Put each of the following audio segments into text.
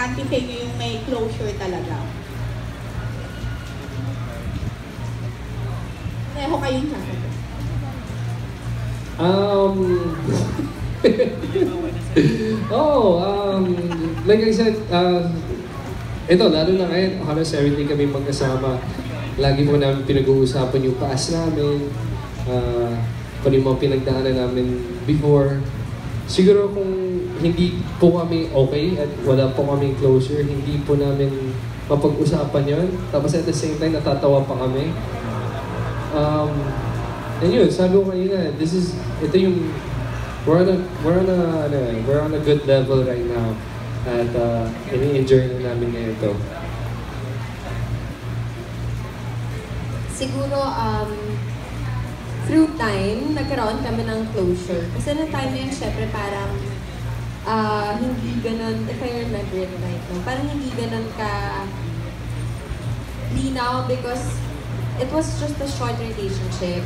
importante sa inyo yung may closure talaga? Pareho kayong sasagot. Like I said, ito, lalo na ngayon, halos everyday kami magkasama. Lagi po namin pinag-uusapan yung past namin, kung yung mga pinagdaanan namin before. Siguro kung hindi po kami okay at wala po kami closure, hindi po namin mapag-usapan yon. Tapos at the same time, natatawa pa kami. And yun, sabi ko kanina, ito yung, we're on a good level right now. At ini-enjoy na namin ngayon ito. Siguro, through time, nagkaroon kami ng closure. Kasi na time na yun, syempre parang hindi ganun, if I remember it right now, parang hindi ganun ka linaw because it was just a short relationship.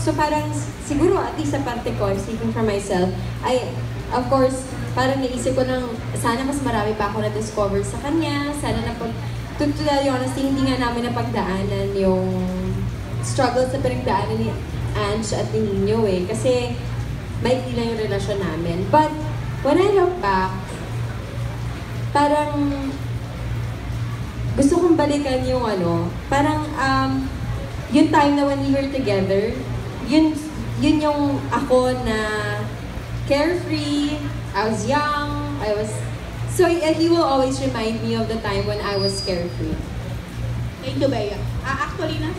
So parang, siguro at least sa parte ko, speaking for myself, of course, parang naisip ko nang sana mas marami pa ako na-discover sa kanya, sana to tell you honestly, hindi nga namin napagdaanan yung struggle sa pinagdaanan ni Ange at ni Nino kasi maikli lang yung relasyon namin. But when I look back, parang gusto kong balikan yung parang yung time na when we were together, yun yung ako na carefree, I was young, so he will always remind me of the time when I was carefree. Thank you, Bea. Actually,